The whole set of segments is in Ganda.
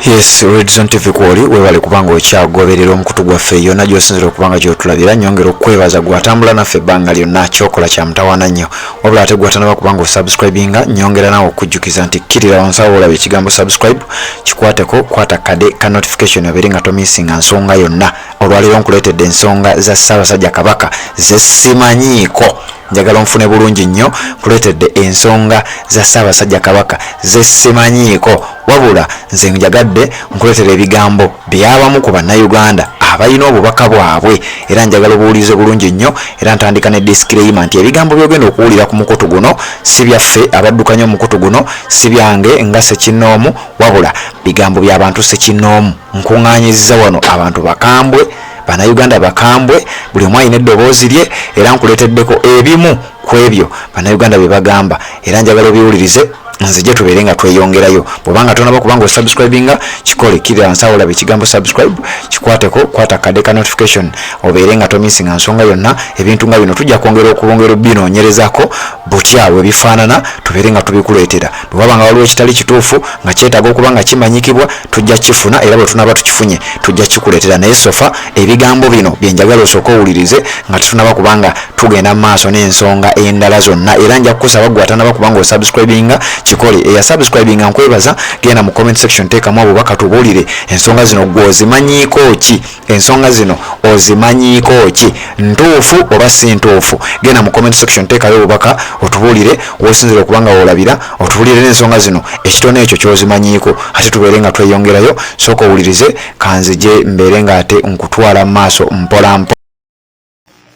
Yes, Redson TV kwoli webale kubanga okyagoberera omukutu gwaffe yonna gy'osinzira okubanga gy'otulabira nyongera okwebaza gwatambula naffe ebbanga lyonna kyokola kya mutawaana nnyo wabula ate gwatanaba kubanga osubscribinga nyongera nawe okujjukiza nti kkirira wansawo olaba ekigambo subscribe kikwateko kwata kade ka notification obeere nga tomisinga nsonga yonna olwaleero nkuleetedde ensonga za Ssaabasajja Kabaka ze simanyiiko njagala nfune bulungi nnyo kuleetedde ensonga za Ssaabasajja Kabaka ze simanyiiko wabula nze njagadde nkuleetera ebigambo by'abamu ku bannayuganda abalina obubaka bwabwe era njagala obuwulize bulungi nnyo era ntandika ne disclaimer nti ebigambo by'ogenda okuwulira ku mukutu guno si byaffe abaddukanya omukutu guno si byange nga Ssekinnoomu wabula bigambo by'abantu Ssekinnoomu nkuŋŋaanyizza wano abantu bakambwe bannayuganda bakambwe buli omu alina eddoboozi lye era nkuleeteddeko ebimu ku ebyo bannayuganda bye bagamba era njagala obiwulirize nzije tubeere nga tweyongerayo bw'obanga tonaba kubanga osubscribinga kikole kirira nsawo olaba ekigambo subscribe kikwateko kwata kade ka notification obeere nga tomisinga nsonga yonna ebintu nga bino tujja kwongera okulongera binoonyerezaako butyawe bifaanana tubeere nga tubikuleetera bw'obanga waliwo ekitali kituufu nga kyetaaga okuba nga kimanyikibwa tujja kifuna era bwe tunaba tukifunye tujja kikuleetera naye sofa ebigambo bino bye njagala osooka owulirize nga tetunaba kubanga tugenda mu maaso n'ensonga endala zonna era nja kukusaba gwe atanaba kubanga osubscribinga kikole eya subscribing nkwebaza genda mu comment section teekamu obubaka tubuulire ensonga zino gwe ozimanyiiko ki ensonga zino ozimanyiiko ki ntuufu oba si ntuufu genda mu comment section teekayo obubaka otubuulire wosinzira okubanga woolabira otubuulire n'ensonga zino ekitono ekyo kyozimanyiiko ate tubeere nga tweyongerayo sooka owulirize kanzije mbeere nga ate nkutwala mu maaso mpola mpola.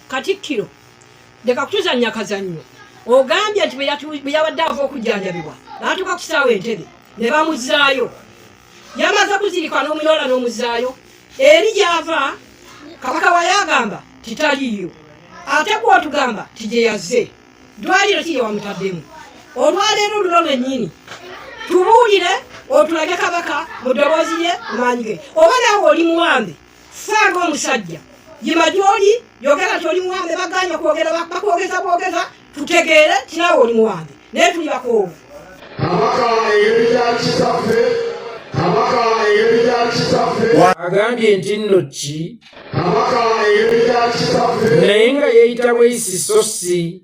Katikkiro leka kutuzannya kazannyo ogambye nti bwe yabadde ava okujjanjabibwa n'atuuka ku kisaawe Entebbe ne bamuzaayo yamaze kuzirika n'omuloola n'omuzaayo eri gy'ava Kabaka wayagamba titaliiyo ate gw'otugamba tije yazze dwaliro kiye wamutaddemu olwaleero luno lwennyini tubuulire otulage Kabaka mu ddoboozi lye maanyi ge oba naawe oli muwambe fanga omusajja yima gy'oli yogera tyoli muwambe baganya kwogera bakwogeza tutegeere kinawe oli muwambe naye tuli bakoowu agambye nti nno ki naye nga yeeyita bweyisiso si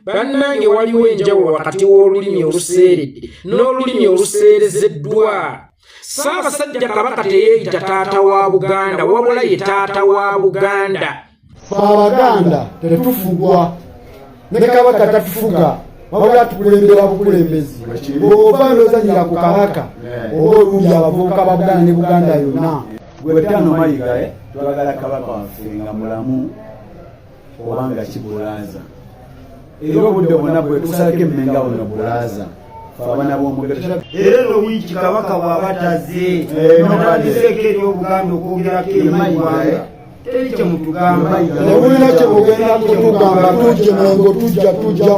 bannange waliwo enjawulo wakati w'olulimi oluseeredde n'olulimi oluseerezeddwa Ssaabasajja Kabaka teyeeyita taata wa Buganda wabula ye taata wa Buganda. Abaganda tetufugwa ne Kabaka tatufuga wabula tukulembera bukulembezi bw'ova n'ozanyira ku Kabaka oba olungi abavubuka ba Buganda ne Buganda yonna gwe Tano Mayiga twagala Kabaka waffe nga mulamu obanga kibulaaza era obudde bwonna bwe tusaleko emmenga wano bulaaza abana b'omuganda era no wiiki Kabaka bw'aba tazze notandiseko eri Obuganda okwogerako Mayiga teri kye mutugamba nebulina kye bugenda kutugamba tujje mengo tujja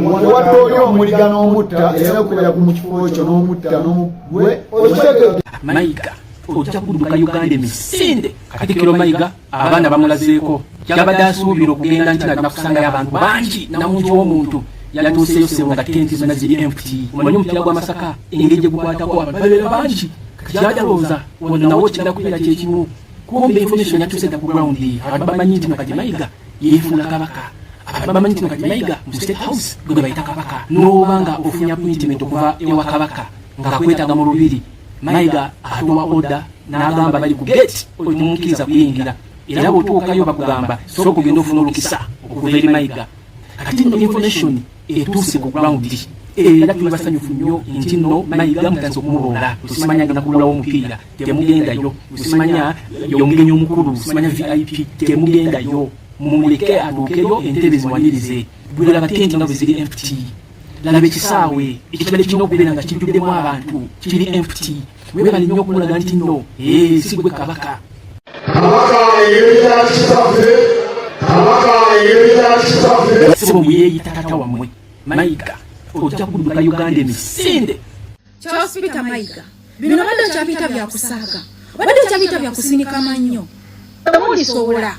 mu wadde oli omuliga n'omutta era okubeera mu kifo ekyo n'omutta n'omugwe okitegedde Mayiga ojja kudduka Uganda emisinde Katikkiro Mayiga abaana bamulazeeko yabadde asuubira okugenda nti nagenda kusangayo abantu bangi namungi w'omuntu yatuuseyo sewo nga tenti zonna ziri empty omanyi omupiira gw'amasaka engeri gye gukwatako abantu babeera bangi kyadalooza wano nawo kigenda kubeera kyekimu kumbe information yatuuse dda ku ground abantu bamanyi nti Kati Mayiga yeefuula Kabaka abantu bamanyi nti Kati Mayiga mu State House gwe bayita Kabaka n'oba nga ofunye appointment okuva ewa Kabaka nga kwetaaga mu lubiri Mayiga atuwa order n'agamba bali ku gate omukkiriza kuyingira era bw'otuukayo bakugamba sooka ogenda ofuna olukisa okuva eri Mayiga kati nno information etuuse ku ground era tuli basanyufu nnyo nti nno Mayiga mutandise okumulonda tusimanya agenda kululawo omupiira temugendayo tusimanya yomugenyi omukulu tusimanya VIP temugendayo mumuleke atuukeyo Entebbe ziwanirize bwelaba tenti nga bwe ziri empty lalaba ekisaawe ekibale kirina okubeera nga kijjuddemu abantu kiri empty webale nnyo okumulaga nti nno si gwe Kabaka sebo muyeeyita tata wammwe Mayiga ojja kudduka Uganda emisinde Charles Peter Mayiga bino badde okyabiyita byakusaaga badde okyabiyita byakusinika mannyo mulisobola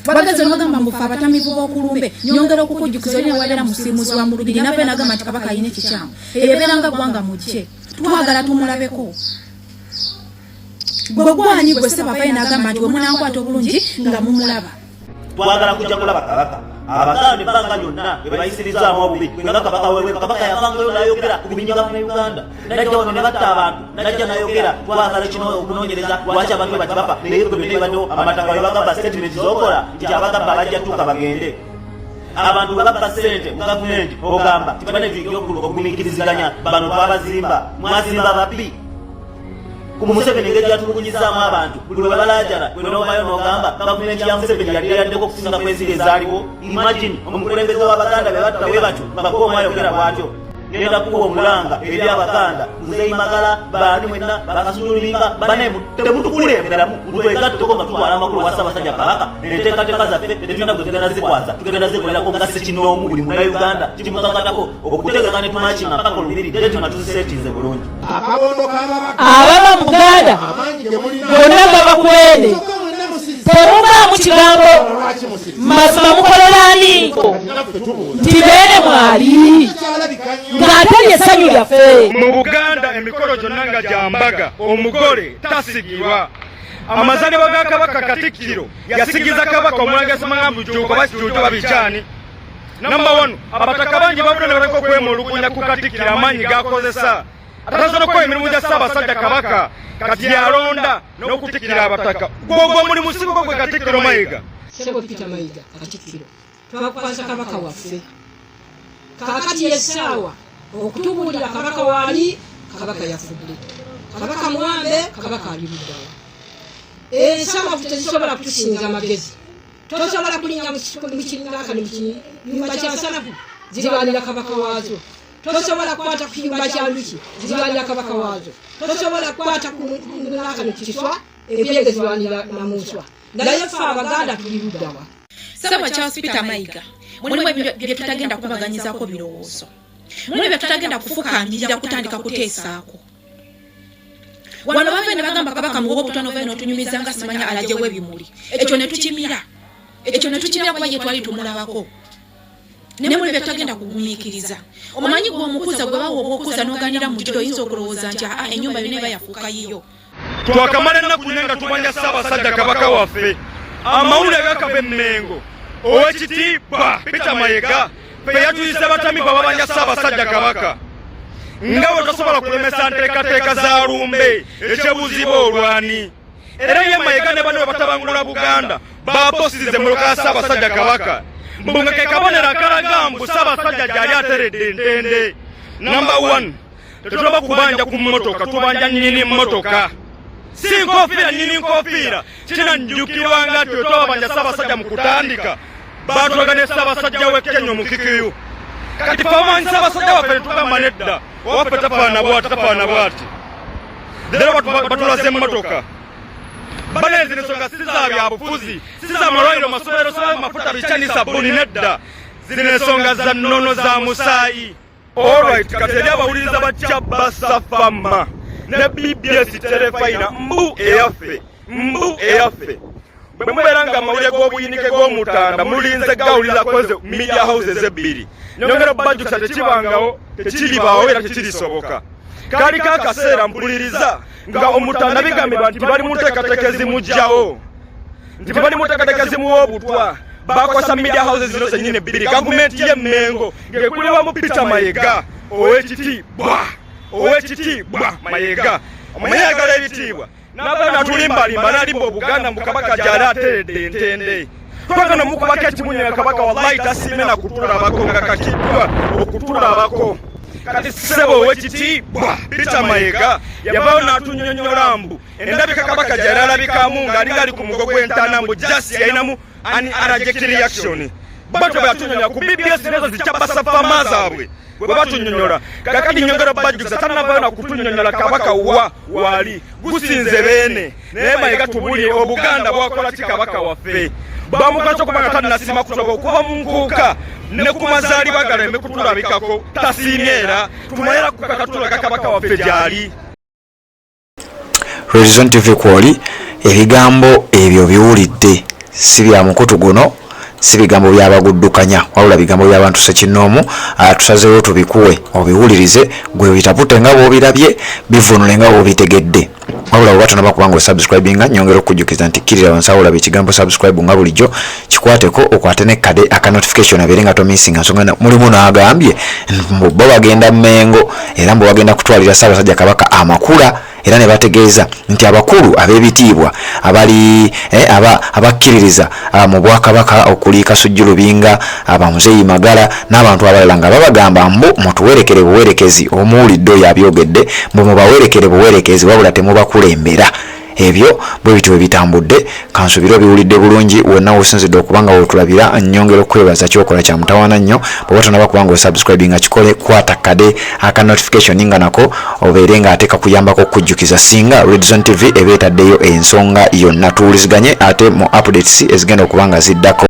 bagaze n'ogamba mbufe abatamivu b'okulumbe nyongera okukujjukiza oli newabeera musiimuzi wa mu lubiri nabe nagamba nti Kabaka ayina ekikyamu ebeera nga gwanga mujje twagala tumulabeko gwe gwanyi gwe Ssebafayo n'agamba nti wemunankwata obulungi nga mumulaba twagala kujja kulaba kabaka abaganda ebbanga lyonna ebayisirizaamu obubi nga kabaka wewe kabaka yavangayo n'ayogera ku binyaga mu Uganda najja wano ne batta abantu najja n'ayogera twagala kino okunoonyereza lwaki abantu bwe bati bafa naye gwe byonna ebaddewo amataka we bagamba statement z'okola nti abagamba bajja tuuka bagende abantu bagamba ssente mu gavumenti ogamba tibane okugumiikiriziganya bano twabazimba mwazimba babbi ku Museveni engeri gyatulugunyizaamu abantu buli lwe balajala bwe noovayo n'ogamba gavumenti ya Museveni yali yaddeko okusinga kwenziri ezaaliwo imagine omukulembeze w'abaganda be batta bwe batyo bakoomu ayogera bw'atyo ngenda kuwa omulanga eri abaganda Muzeeyi Magala baani mwenna bakasululinga bane temutukulemberamu mutwegatteko nga tutwala amakulu wa Ssaabasajja Kabaka enteekateeka zaffe tetulina gwe tugenda zikwasa tugenda zikolerako nga ssekinoomu buli munnayuganda kimukakatako okutegeka ne tumakinga mpaka olubiri deti nga tuziseetinze bulungi ababa Buganda bonna baba kwene temugaamu kigambo mazima mukololani nti beene mwali ng'ate ly'essanyu lyaffe mu Buganda emikolo gyonna nga gyambaga omugole tasigirwa amazaalibwa ga Kabaka Katikkiro yasigiza Kabaka Omulangira Ssemwanga Bujuuko bakijuujo babikyani namba 1 abataka bangi babula ne baleka okwemulugunya ku Katikkiro amaanyi gakozesa atasobola okukola emirimu gya Ssaabasajja Kabaka kati yalonda n'okutikkira abataka gwogwo muli musigo gwe Katikkiro Mayiga Ssebo Peter Mayiga Katikkiro twakwasa Kabaka waffe kakati yessaawa okutubuulira Kabaka waali Kabaka yafudde Kabaka muwambe Kabaka ali luddawa ensamavu tezisobola kutusinza amagezi tosobola kulinnya mu kirinaka ne mukiyumba kyansanafu zirwanira Kabaka waazo tosobola kukwata ku kiyumba kya njuki zirwanira Kabaka waazo tosobola kukwata ku naka ne kiswa ebyege zirwanira namunswa naye ffe Abaganda tuli luddawa Ssebo Charles Peter Mayiga mulimu bye tutagenda kubaganyizaako birowoozo mulimu bye tutagenda kufukamirira kutandika kuteesaako wano bava ne bagamba Kabaka muwogo butano vaino tunyumiza nga simanya alajewo ebimuli ekyo ne tukimira kuba ye twali tumulabako ne mulimu bye tutagenda kugumiikiriza omumanyi gwe omukuza gwe bawa obwokuza n'oganira mu jjo oyinza okulowooza nti ennyumba yonna eba yafuuka yiyo twakamala ennaku nne nga tubanja Ssaabasajja Kabaka waffe amawulire gakava emmengo ow'ekitiibwa Peter Mayiga fe yatuyise batamiba babanja Ssaabasajja Kabaka nga bwe tosobola kulemesa nteekateeka za lumbe ekyebuziba olwani era ye Mayiga ne bano bwe batabangula Buganda baposize mu luka Ssaabasajja Kabaka mbunga ke kabonero akalaga mbu Ssaabasajja gyali ateredde entende namba 1 tetulaba kubanja ku mmotoka tubanja nnyini mmotoka si nkofiira nnyini nkofiira kinanjukirwa nga twetwabanja Ssaabasajja mu kutandika batulaga ne Ssaabasajja w'e Kenya Omukikiyu kati famanyi Ssaabasajja waffe ne tugamba nedda owaffe tafaana bw'ati leero batulaze emmotoka banezi ensonga si za byabufuzi si za malwaliro masomero si mafuta bicani sabuni nedda zino ensonga za nnono za musaayi olright kati eri abawuliriza bakyabba Safama ne BBS terefayina mbu eyaffe bwe mubeera nga amawulire g'obuyinike g'omutanda mulinze gawuliriza kweze media houses ebbiri nyongera Bajjukiza tekibangawo tekiribaawo era tekirisoboka kali kaakaseera mpuliriza nga omutanda bigambibwa nti bali mu nteekateeka ezimugyawo nti bali mu nteekateeka ezimuwa obutwa bakwasa media houses zino zennyini ebbiri gavumenti y'emmengo ng'ekulirwamu Peter Mayiga ow'ekitiibwa Mayiga omanyi ayagala ebitiibwa n'abaana natulimbalimba n'alimba Obuganda mu Kabaka gyali ateredde entende twagana mukubako ekimunye Kabaka wallahi tasiime na kutulabako nga kakiddwa okutulabako kati ssebo ow'ekitiibwa Peter Mayiga yavaayo n'atunyonnyola mbu endabika Kabaka gyali alabikamu ng'alinga ali ku mugo gw'entaana mbu jasi yalinamu an allergic reaction batyo bwe yatunyonyola ku BBS nezo zikyabba Safama zaabwe bwe batunyonyola kakati nyongera Bajjukiza tannavaayo na kutunyonyola Kabaka waali gusinze beene naye Mayiga tubulire Obuganda bwakola ki Kabaka waffe bamugasa okubanga tannasima kutoka okuva mu nkuuka ne ku mazaalibwa galembe kutulabikako tasiimye era tumayera kukakatulaga Kabaka waffe gyali. Horizon TV kwoli ebigambo ebyo biwulidde si bya mukutu guno si bigambo byabaguddukanya wabula bigambo by'abantu sekinoomu. Tusazeewo tubikuwe obiwulirize gwe bitapute nga bw'obirabye bivunule nga bw'obitegedde. Wabula bwe batonaba kubanga osubscribinga nyongera okujjukiza nti kkirira wansawula ekigambo subscribe nga bulijjo kikwateko okwate ne kade aka notification abeere nga tomissinga nsonga mulimu n'agambye bo bagenda Mmengo era mbu bagenda kutwalira Ssaabasajja Kabaka amakula era ne bategeeza nti abakulu ab'ebitiibwa abali abakkiririza mu Bwakabaka okuli Kasujju Lubinga Muzeeyi Magala n'abantu abalala nga babagamba mbu mutuwerekere buwerekezi omuwulidde oyo abyogedde mbu mubawerekere buwerekezi wabula temubakulembera. Ebyo bwe bityo bitambudde kansubiro biwulidde bulungi wonna wosinzidde okubanga wotulabira nyongera okwebaza kyokola kya mutawaana nnyo bwe batonaba kubanga osubscribinga kikole kwata kade aka notification nga nako obeere nga ate kakuyambako okujjukiza singa Red Zone TV ebeetaddeyo ensonga yonna tuwuliziganye ate mu updates ezigenda okubanga ziddako.